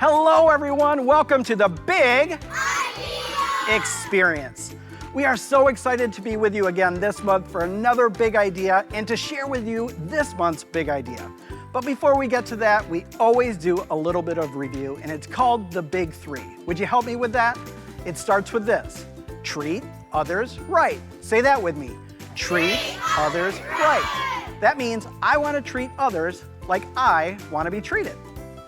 Hello, everyone. Welcome to the Big Experience. We are so excited to be with you again this month for another big idea and to share with you this month's big idea. But before we get to that, we always do a little bit of review, and it's called the Big Three. Would you help me with that? It starts with this: treat others right. Say that with me. Treat others right. That means I want to treat others like I want to be treated.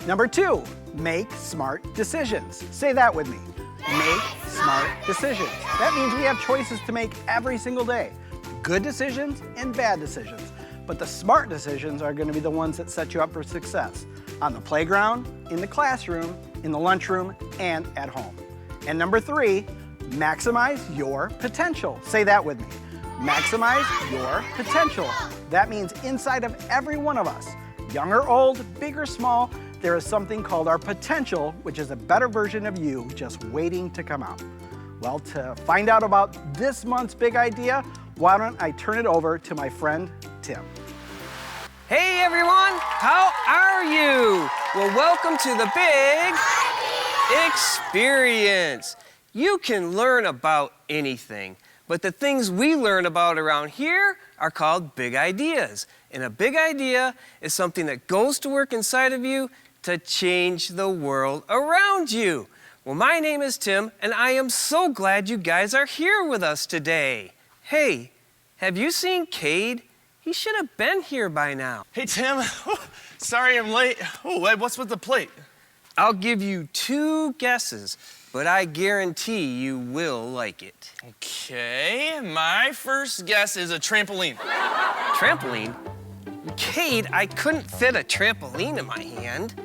Number 2, make smart decisions. Say that with me. Make smart decisions. That means we have choices to make every single day. Good decisions and bad decisions. But the smart decisions are going to be the ones that set you up for success on the playground, in the classroom, in the lunchroom, and at home. And number 3, maximize your potential. Say that with me. Maximize your potential. That means inside of every one of us, young or old, big or small, there is something called our potential, which is a better version of you just waiting to come out. Well, to find out about this month's big idea, why don't I turn it over to my friend, Tim. Hey everyone, how are you? Well, welcome to the Big Experience. You can learn about anything, but the things we learn about around here are called big ideas. And a big idea is something that goes to work inside of you to change the world around you. Well, my name is Tim, and I am so glad you guys are here with us today. Hey, have you seen Cade? He should have been here by now. Hey, Tim. Sorry I'm late. Oh, Ed, what's with the plate? I'll give you 2 guesses, but I guarantee you will like it. Okay, my first guess is a trampoline. Trampoline? Cade, I couldn't fit a trampoline in my hand.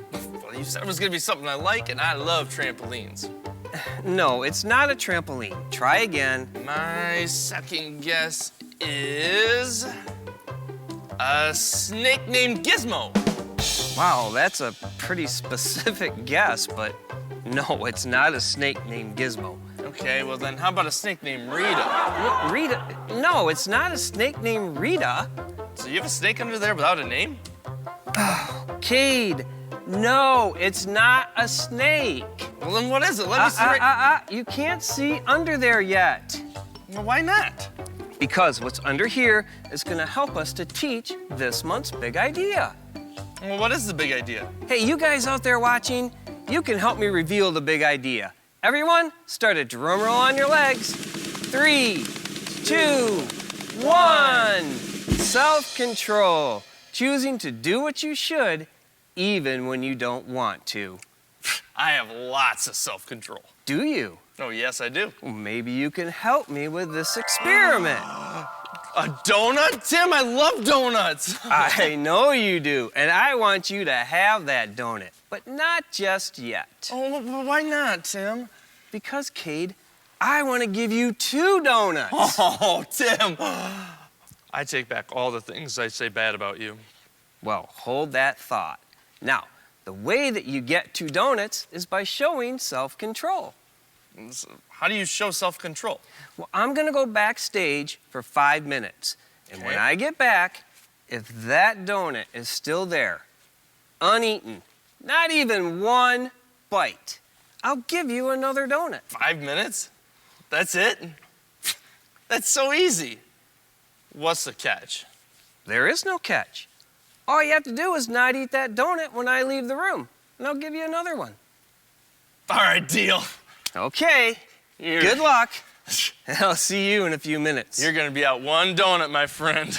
Well, you said it was gonna be something I like, and I love trampolines. No, it's not a trampoline. Try again. My second guess is a snake named Gizmo. Wow, that's a pretty specific guess, but no, it's not a snake named Gizmo. Okay, well then how about a snake named Rita? What, Rita? No, it's not a snake named Rita. So you have a snake under there without a name? Cade, no, it's not a snake. Well then what is it? Let me see. You can't see under there yet. Well, why not? Because what's under here is gonna help us to teach this month's big idea. Well, what is the big idea? Hey, you guys out there watching, you can help me reveal the big idea. Everyone, start a drum roll on your legs. 3, 2, 1. Self-control. Choosing to do what you should, even when you don't want to. I have lots of self-control. Do you? Oh, yes, I do. Well, maybe you can help me with this experiment. A donut? Tim, I love donuts. I know you do, and I want you to have that donut, but not just yet. Oh, why not, Tim? Because, Cade, I want to give you 2 donuts. Oh, Tim. I take back all the things I say bad about you. Well, hold that thought. Now, the way that you get 2 donuts is by showing self-control. So how do you show self-control? Well, I'm gonna go backstage for 5 minutes. And when I get back, if that donut is still there, uneaten, not even 1 bite, I'll give you another donut. 5 minutes? That's it? That's so easy. What's the catch? There is no catch. All you have to do is not eat that donut when I leave the room, and I'll give you another one. All right, deal. Okay, good luck. I'll see you in a few minutes. You're gonna be out 1 donut, my friend.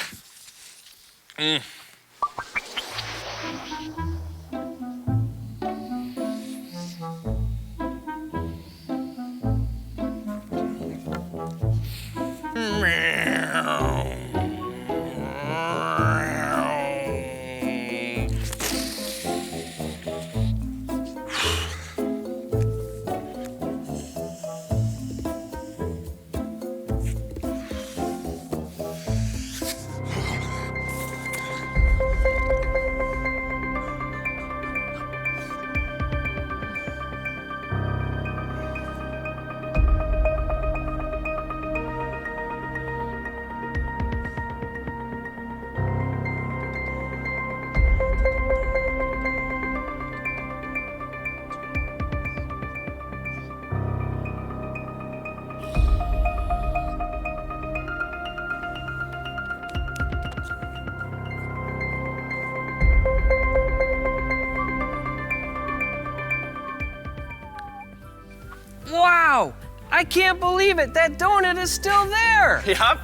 Wow! I can't believe it. That donut is still there. Yup.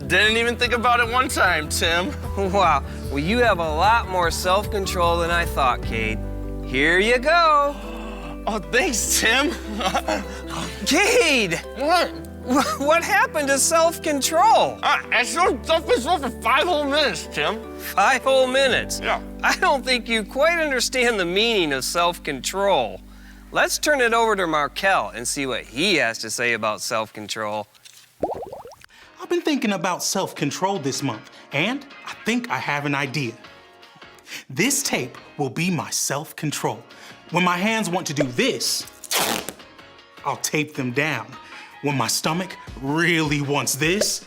Didn't even think about it one time, Tim. Wow. Well, you have a lot more self-control than I thought, Cade. Here you go. Oh, thanks, Tim. Cade! What? What happened to self-control? I showed self-control for 5 whole minutes, Tim. 5 whole minutes? Yeah. I don't think you quite understand the meaning of self-control. Let's turn it over to Markel and see what he has to say about self-control. I've been thinking about self-control this month, and I think I have an idea. This tape will be my self-control. When my hands want to do this, I'll tape them down. When my stomach really wants this,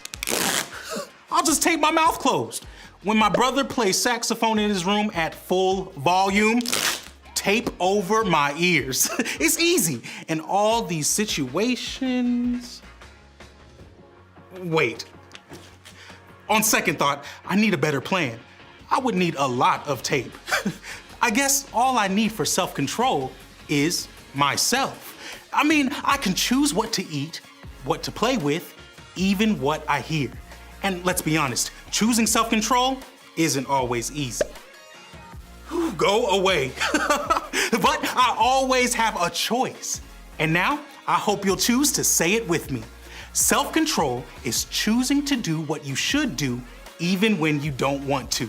I'll just tape my mouth closed. When my brother plays saxophone in his room at full volume, tape over my ears. It's easy. In all these situations... Wait. On second thought, I need a better plan. I would need a lot of tape. I guess all I need for self-control is myself. I mean, I can choose what to eat, what to play with, even what I hear. And let's be honest, choosing self-control isn't always easy. Go away. But I always have a choice. And now, I hope you'll choose to say it with me. Self-control is choosing to do what you should do, even when you don't want to.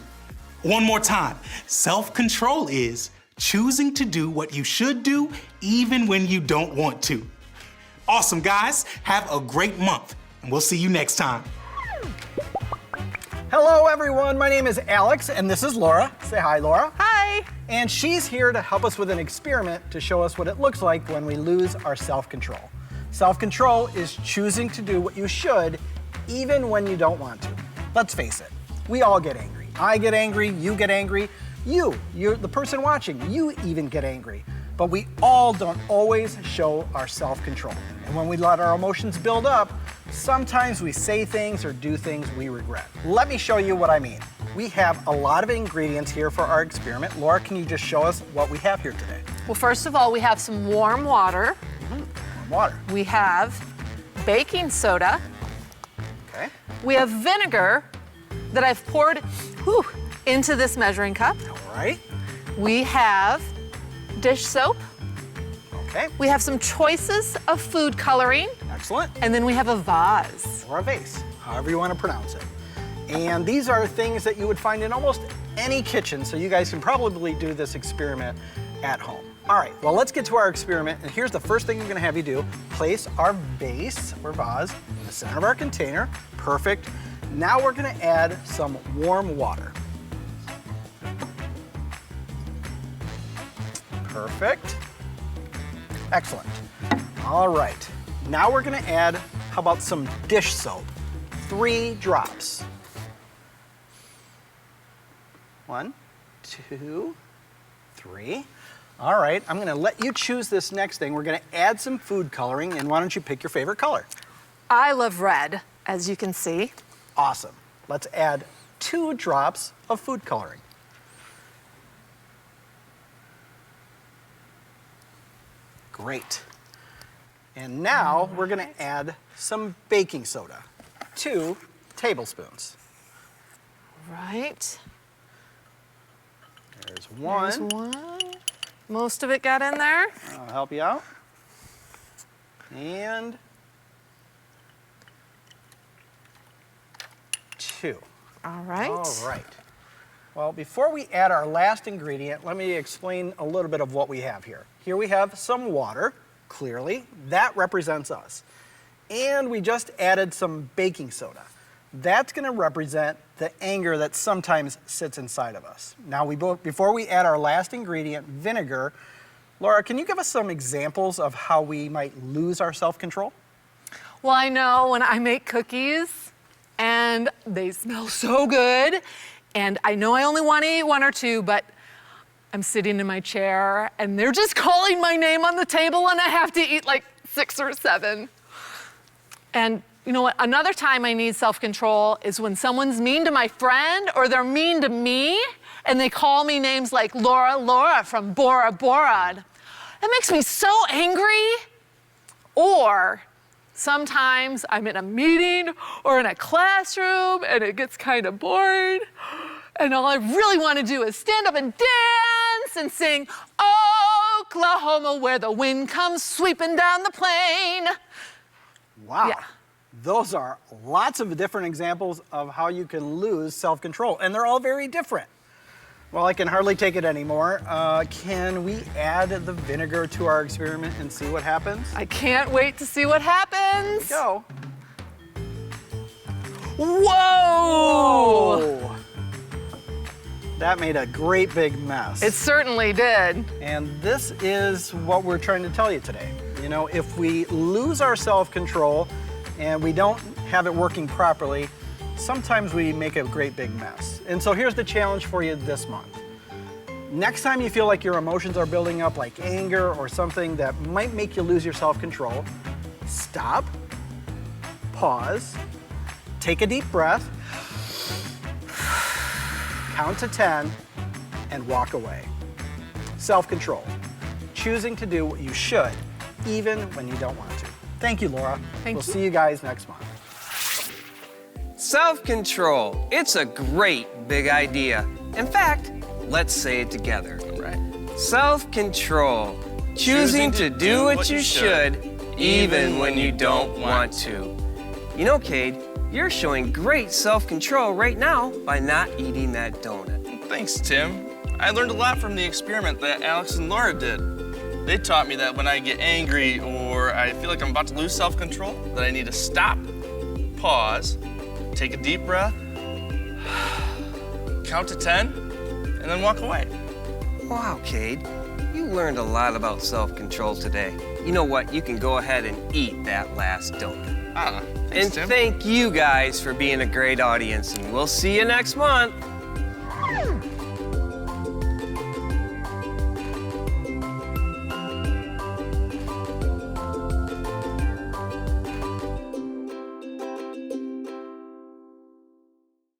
One more time. Self-control is choosing to do what you should do, even when you don't want to. Awesome, guys. Have a great month, and we'll see you next time. Hello, everyone. My name is Alex, and this is Laura. Say hi, Laura. Hi. And she's here to help us with an experiment to show us what it looks like when we lose our self-control. Self-control is choosing to do what you should, even when you don't want to. Let's face it, we all get angry. I get angry, you get angry, you're the person watching, you even get angry. But we all don't always show our self-control. And when we let our emotions build up, sometimes we say things or do things we regret. Let me show you what I mean. We have a lot of ingredients here for our experiment. Laura, can you just show us what we have here today? Well, first of all, we have some warm water. Warm water. We have baking soda. Okay. We have vinegar that I've poured into this measuring cup. All right. We have dish soap. Okay. We have some choices of food coloring. Excellent. And then we have a vase. Or a vase, however you want to pronounce it. And these are things that you would find in almost any kitchen, so you guys can probably do this experiment at home. All right, well, let's get to our experiment, and here's the first thing I'm gonna have you do. Place our vase or vase in the center of our container. Perfect. Now we're gonna add some warm water. Perfect. Excellent. All right, now we're gonna add, how about some dish soap? 3 drops. 1, 2, 3. All right, I'm gonna let you choose this next thing. We're gonna add some food coloring, and why don't you pick your favorite color? I love red, as you can see. Awesome. Let's add 2 drops of food coloring. Great. And now we're gonna add some baking soda, 2 tablespoons. Right. There's 1. There's 1. Most of it got in there. I'll help you out. And 2. All right. All right. Well, before we add our last ingredient, let me explain a little bit of what we have here. Here we have some water, clearly. That represents us. And we just added some baking soda. That's going to represent the anger that sometimes sits inside of us. Now, before we add our last ingredient, vinegar, Laura, can you give us some examples of how we might lose our self-control? Well, I know when I make cookies and they smell so good, and I know I only want to eat 1 or 2, but I'm sitting in my chair and they're just calling my name on the table and I have to eat like 6 or 7. And you know what? Another time I need self-control is when someone's mean to my friend or they're mean to me and they call me names like Laura from Bora Bora. That makes me so angry. Or sometimes I'm in a meeting or in a classroom and it gets kind of boring. And all I really want to do is stand up and dance and sing, Oklahoma, where the wind comes sweeping down the plain. Wow. Yeah. Those are lots of different examples of how you can lose self-control, and they're all very different. Well, I can hardly take it anymore. Can we add the vinegar to our experiment and see what happens? I can't wait to see what happens. Go. Whoa! Oh. That made a great big mess. It certainly did. And this is what we're trying to tell you today. You know, if we lose our self-control and we don't have it working properly, sometimes we make a great big mess. And so here's the challenge for you this month. Next time you feel like your emotions are building up, like anger or something that might make you lose your self-control, stop, pause, take a deep breath, count to 10, and walk away. Self-control, choosing to do what you should, even when you don't want to. Thank you, Laura. Thank We'll you. see you guys next month. Self-control. It's a great big idea. In fact, let's say it together. Right. Self-control. Choosing to do what you should, even when you don't want to. You know, Cade, you're showing great self-control right now by not eating that donut. Thanks, Tim. I learned a lot from the experiment that Alex and Laura did. They taught me that when I get angry or I feel like I'm about to lose self-control, that I need to stop, pause, take a deep breath, count to 10, and then walk away. Wow, Cade, you learned a lot about self-control today. You know what? You can go ahead and eat that last donut. Thanks, And Tim. thank you guys for being a great audience, and we'll see you next month.